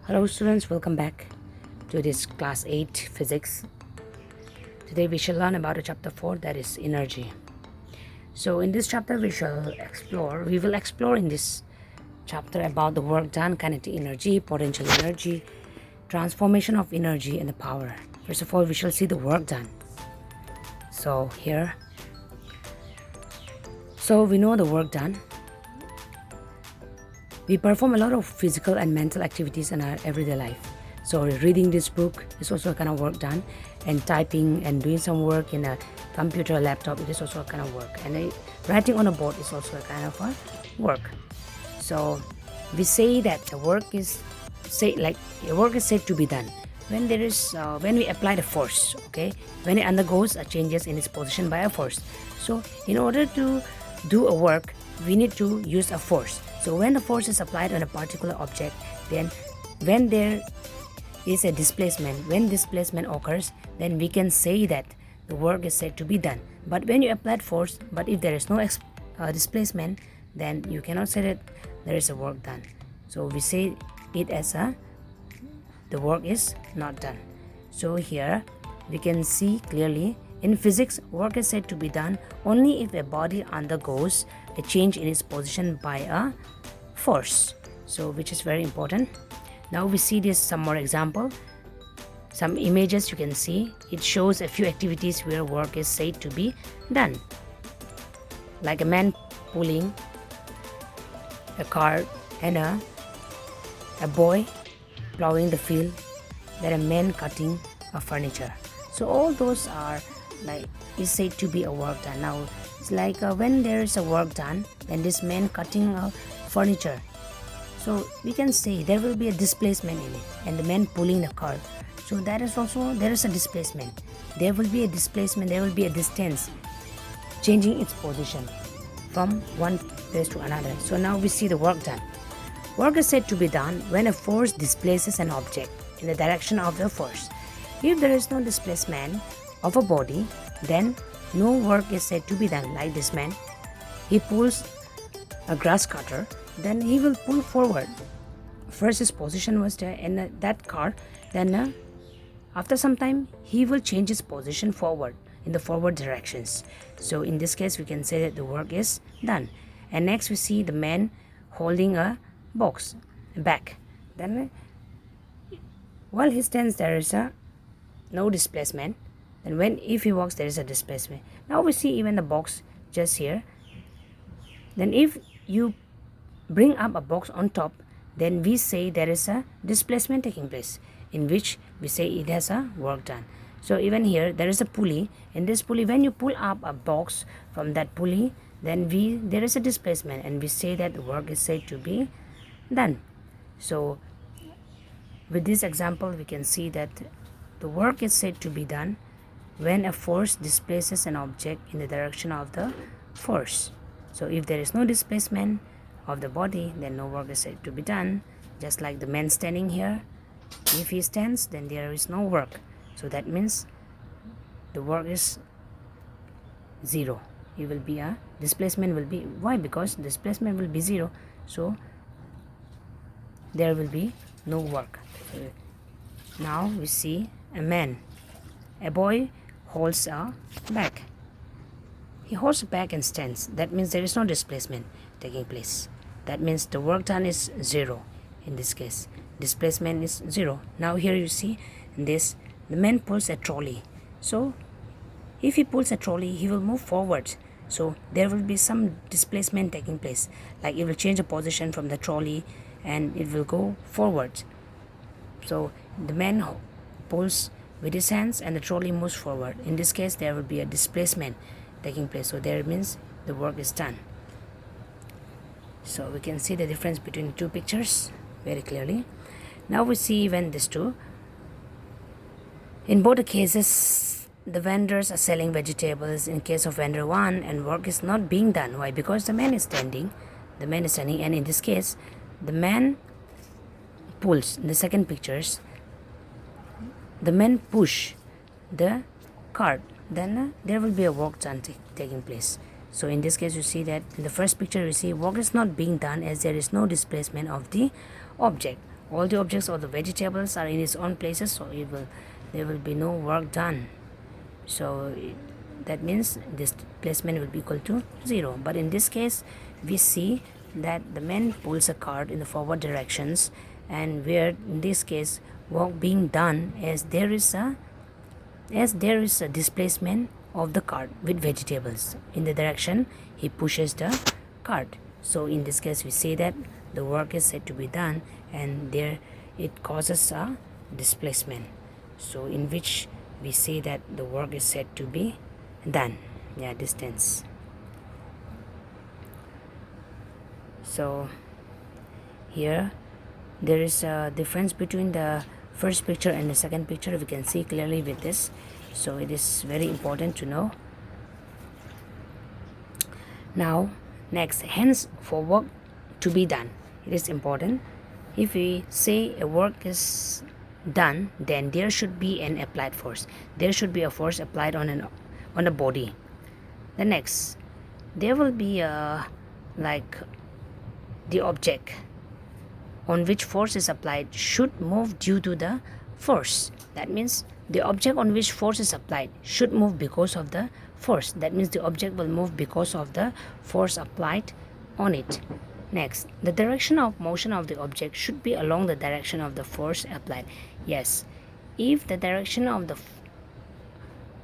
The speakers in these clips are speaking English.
Hello students, welcome back to this class 8 physics. Today we shall learn about chapter 4, that is energy. So in this chapter we will explore in this chapter about the work done, kinetic energy, potential energy, transformation of energy and the power. First of all, we shall see the work done. So we know the work done. We perform a lot of physical and mental activities in our everyday life. So reading this book is also a kind of work done, and typing and doing some work in a computer, laptop, it is also a kind of work. And writing on a board is also a kind of a work. So we say that the work is said to be done when when we apply the force, okay, when it undergoes a changes in its position by a force. So in order to do a work, we need to use a force. So when the force is applied on a particular object, then when there is a displacement, when displacement occurs, then we can say that the work is said to be done. But when you apply force, but if there is no displacement, then you cannot say that there is a work done. So we say it as the work is not done. So here we can see clearly, in physics, work is said to be done only if a body undergoes a change in its position by a force. So which is very important. Now we see this some more example. Some images you can see. It shows a few activities where work is said to be done. Like a man pulling a cart, and a boy plowing the field, then a man cutting a furniture. So all those are is said to be a work done. Now it's like when there is a work done, then this man cutting a furniture, so we can say there will be a displacement in it, and the man pulling the cart, so that is also, there is a displacement. There will be a displacement, there will be a distance changing its position from one place to another. So now we see the work done. Work is said to be done when a force displaces an object in the direction of the force. If there is no displacement of a body, then no work is said to be done. Like this man, he pulls a grass cutter, then he will pull forward. First his position was there in that car, then after some time he will change his position forward, in the forward directions. So in this case we can say that the work is done. And next we see the man holding a box back, then while he stands there is no displacement, and if he walks there is a displacement. Now we see even the box just here. Then if you bring up a box on top, then we say there is a displacement taking place, in which we say it has a work done. So even here there is a pulley. In this pulley, when you pull up a box from that pulley, then there is a displacement, and we say that the work is said to be done. So with this example we can see that the work is said to be done when a force displaces an object in the direction of the force. So if there is no displacement of the body, then no work is said to be done. Just like the man standing here, if he stands, then there is no work. So that means the work is zero. It will be a displacement will be, why? Because displacement will be zero, so there will be no work. Now we see a boy holds a bag. He holds a bag and stands. That means there is no displacement taking place. That means the work done is zero. In this case, displacement is zero. Now here you see this, the man pulls a trolley. So if he pulls a trolley, he will move forward. So there will be some displacement taking place, like it will change the position from the trolley and it will go forward. So the man pulls with his hands and the trolley moves forward. In this case there will be a displacement taking place, so there means the work is done. So we can see the difference between the two pictures very clearly. Now we see even these two. In both the cases, the vendors are selling vegetables. In case of vendor 1, and work is not being done. Why? Because the man is standing, and in this case the man pulls. In the second pictures, the men push the cart, then there will be a work done taking place. So in this case you see that in the first picture you see work is not being done as there is no displacement of the object. all the objects or the vegetables are in its own places, so there will be no work done. So that means displacement will be equal to 0. But in this case, we see that the man pulls a cart in the forward directions, and where in this case work being done as there is a displacement of the cart with vegetables in the direction he pushes the cart. So in this case we say that the work is said to be done, and there it causes a displacement, so in which we say that the work is said to be done. Distance. So here there is a difference between the first picture and the second picture. We can see clearly with this, so it is very important to know. Now next, hence for work to be done, it is important. If we say a work is done, then there should be an applied force. There should be a force applied on a body. The next, there will be a the object on which force is applied should move due to the force. That means the object on which force is applied should move because of the force. That means the object will move because of the force applied on it. Next, the direction of motion of the object should be along the direction of the force applied. Yes, if the direction of the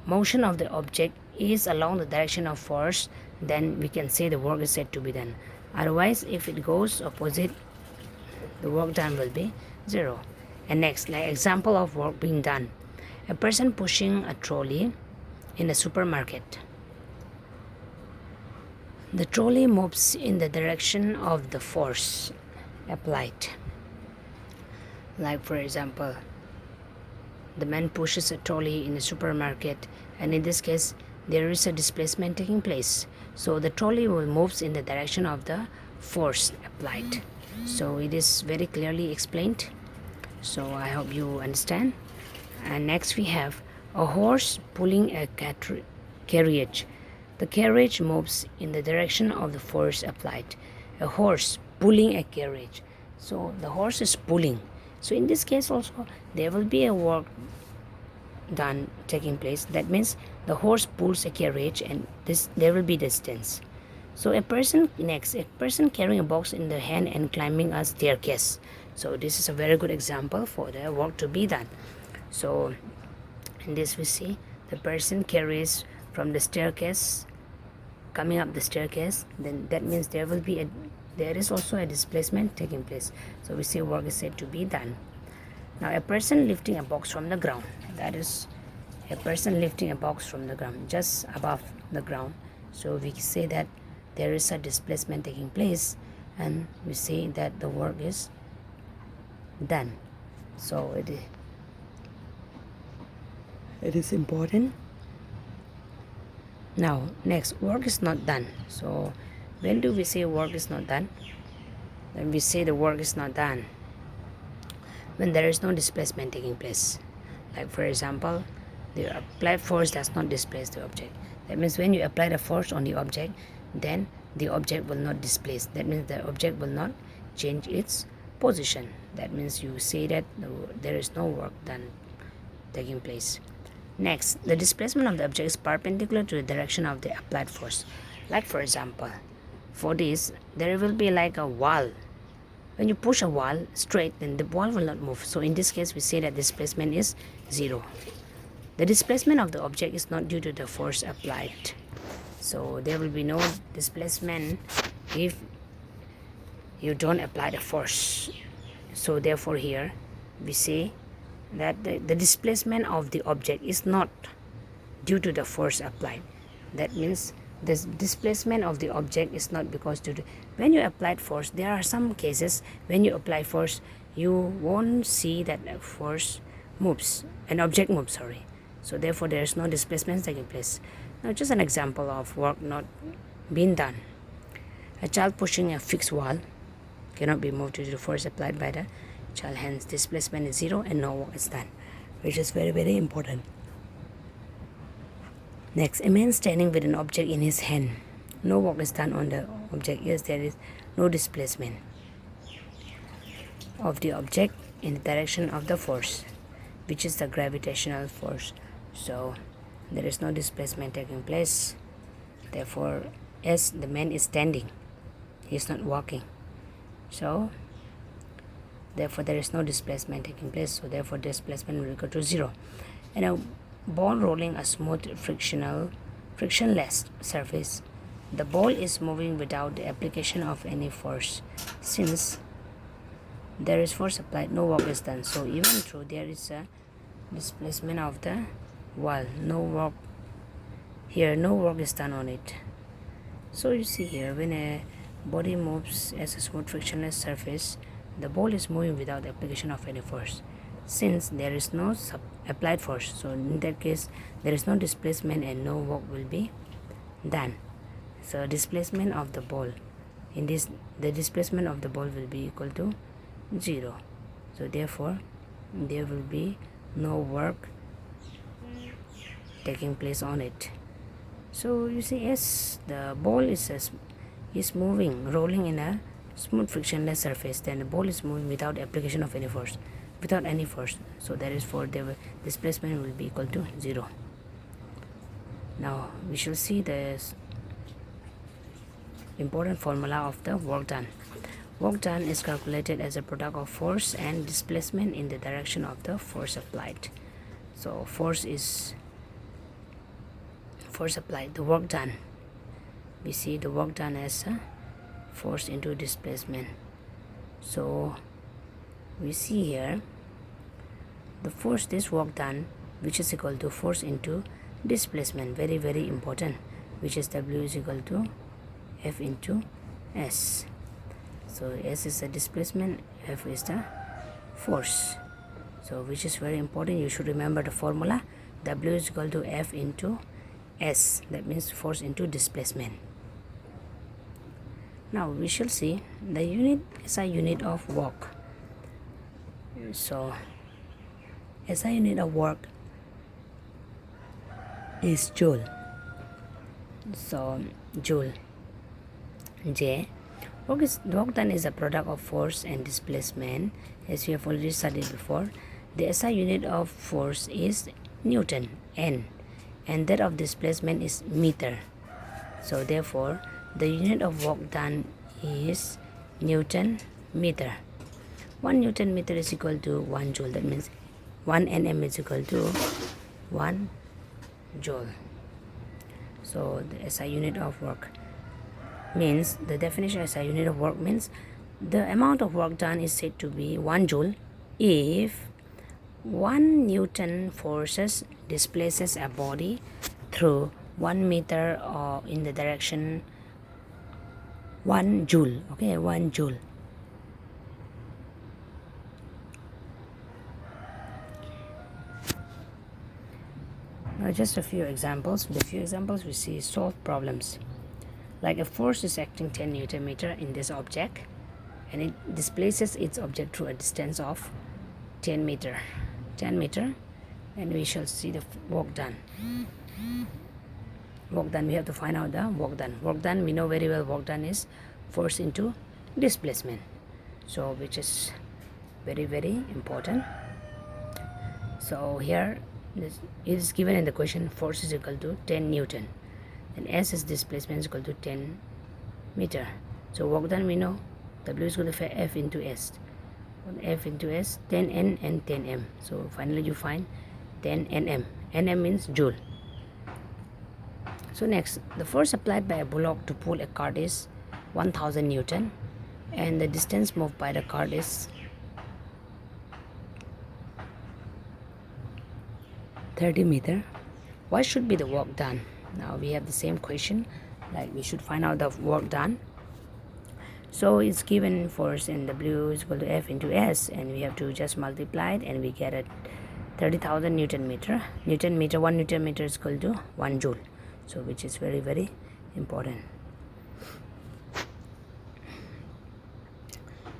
motion of the object is along the direction of force, then we can say the work is said to be done. Otherwise, if it goes opposite, the work done will be 0. And next, like example of work being done, a person pushing a trolley in a supermarket. The trolley moves in the direction of the force applied. Like for example, the man pushes a trolley in a supermarket, and in this case there is a displacement taking place, so the trolley will moves in the direction of the force applied. So it is very clearly explained, so I hope you understand. And next we have a horse pulling a carriage. The carriage moves in the direction of the force applied. A horse pulling a carriage, so the horse is pulling. So in this case also there will be a work done taking place. That means the horse pulls a carriage, and there will be distance. So a person carrying a box in the hand and climbing a staircase. So this is a very good example for the work to be done. So in this we see the person carries from the staircase, coming up the staircase, then that means there is also a displacement taking place. So we say work is said to be done. Now a person lifting a box from the ground, that is a person lifting a box from the ground just above the ground. So we say that there is a displacement taking place, and we say that the work is done. So it is important. Now next, work is not done. So when do we say work is not done? When we say the work is not done when there is no displacement taking place. Like for example, the applied force does not displace the object. That means when you apply the force on the object, then the object will not displace. That means the object will not change its position. That means you say that there is no work done taking place. Next, the displacement of the object is perpendicular to the direction of the applied force. Like for example, for this there will be like a wall. When you push a wall straight, then the wall will not move. So in this case we say that displacement is 0. The displacement of the object is not due to the force applied. So there will be no displacement if you don't apply the force. So therefore here we say that the displacement of the object is not due to the force applied. That means the displacement of the object is not because due to when you applied force. There are some cases when you apply force you won't see that a force moves, an object moves, sorry. So therefore there is no displacement taking place. Now just an example of work not being done. A child pushing a fixed wall cannot be moved due to the force applied by the child, hence displacement is 0 and no work is done, which is very, very important. Next, a man standing with an object in his hand. No work is done on the object. Yes, there is no displacement. of the object in the direction of the force, which is the gravitational force. So there is no displacement taking place. Therefore, as the man is standing, he is not walking. So therefore there is no displacement taking place. So therefore displacement will equal to 0. And a ball rolling a smooth frictionless surface. The ball is moving without the application of any force. Since there is force applied, no work is done. So even though there is a displacement of the wall, no work here, no work is done on it. So you see here, when a body moves as a smooth frictionless surface, the ball is moving without the application of any force. Since there is no applied force, so in that case there is no displacement and no work will be done. So displacement of the ball, in this the displacement of the ball will be equal to 0. So therefore there will be no work taking place on it. So you see, as the ball is moving, rolling in a smooth frictionless surface, then the ball is moving without application of any force, without any force. So that is for the displacement will be equal to 0. Now we shall see the important formula of the work done. Work done is calculated as a product of force and displacement in the direction of the force applied. So force applied, the work done. We see the work done as a force into displacement. So we see here the force, this work done, which is equal to force into displacement, very very important, which is W is equal to F into S. So S is the displacement, F is the force. So which is very important, you should remember the formula. W is equal to F into S, that means force into displacement. Now we shall see the unit SI unit of work. So SI unit of work is joule. So joule. J. Work done is a product of force and displacement, as we have already studied before. The SI unit of force is Newton, N, and that of displacement is meter. So therefore the unit of work done is Newton meter. 1 Newton meter is equal to 1 joule. That means 1 Nm is equal to 1 joule. So the SI unit of work means, the definition of SI unit of work means the amount of work done is said to be 1 joule if 1 Newton forces displaces a body through 1 meter or in the direction 1 joule. Okay, 1 joule. Now just a few examples. With a few examples we see solve problems. Like a force is acting 10 Newton meter in this object, and it displaces its object through a distance of 10 meter, and we shall see the work done. Work done, we have to find out the work done. Work done, we know very well, work done is force into displacement, so which is very very important. So here it is given in the question, force is equal to 10 Newton, and S is displacement is equal to 10 meter. So work done we know W is equal to F into S. F into S, 10 N and 10 M. So finally you find 10 Nm. Nm means joule. So next, the force applied by a bullock to pull a cart is 1000 Newton, and the distance moved by the cart is 30 meter. What should be the work done? Now we have the same question, like we should find out the work done. So it's given force in W is equal to F into S, and we have to just multiply it, and we get a 30,000 Newton meter. 1 Newton meter is equal to 1 joule. So which is very very important.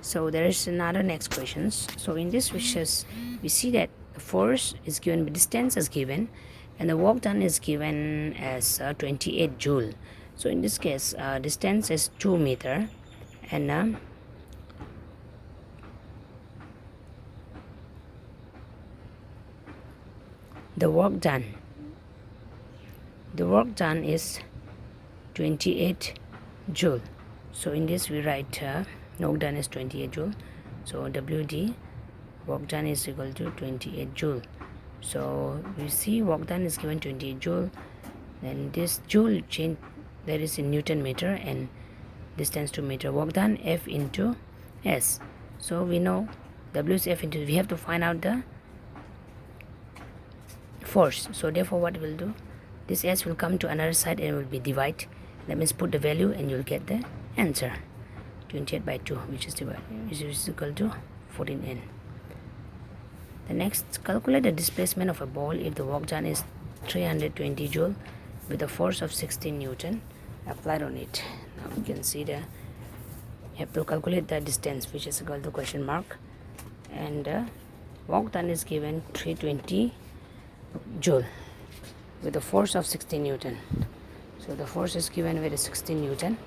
So there is another next questions. So in this wishes we see that the force is given, distance is given, and the work done is given as 28 joule. So in this case distance is 2 meter, and the work done is 28 joule. So in this we write work done is 28 joule. So WD, work done, is equal to 28 joule. So you see work done is given 28 joule, then this joule change that is in Newton meter and distance to meter. Work done F into S. So we know W is F into, we have to find out the force. So therefore what we'll do, this S will come to another side and will be divide. That means put the value and you'll get the answer, 28 by 2, which is equal to 14N. The next, calculate the displacement of a ball if the work done is 320 joule with a force of 16 Newton applied on it. Now we can see you have to calculate the distance, which is equal to question mark, and work done is given 320 joule with a force of 16 Newton. So the force is given with 16 Newton.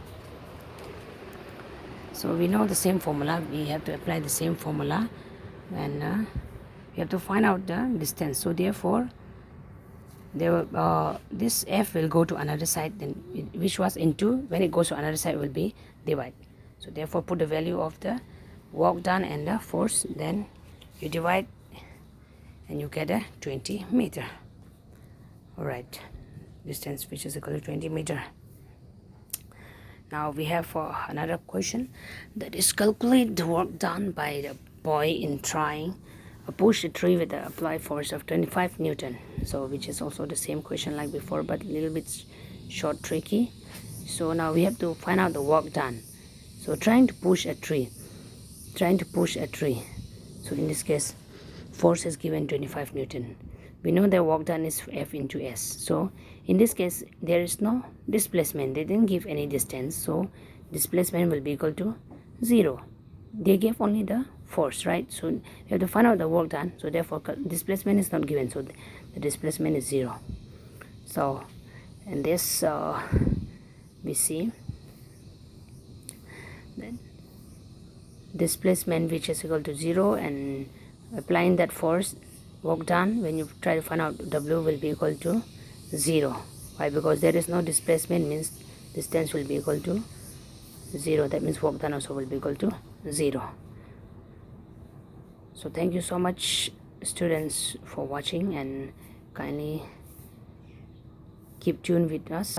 So we know the same formula, we have to apply the same formula, and we have to find out the distance. So therefore this F will go to another side, then which was into, when it goes to another side will be divide. So therefore put the value of the work done and the force, then you divide and you get a 20 meter. Alright, distance which is equal to 20 meter. Now we have another question, that is calculate the work done by the boy in trying push a tree with the applied force of 25 Newton. So which is also the same question like before, but a little bit short, tricky. So now we have to find out the work done. So trying to push a tree. So in this case force is given 25 Newton. We know the work done is F into S. So in this case there is no displacement, they didn't give any distance, so displacement will be equal to 0. They gave only the force, right? So we have to find out the work done, so therefore displacement is not given, so the displacement is 0. So in this we see then displacement which is equal to 0, and applying that force, work done, when you try to find out W will be equal to 0. Why? Because there is no displacement, means distance will be equal to 0. That means work done also will be equal to 0. So thank you so much students for watching, and kindly keep tuned with us.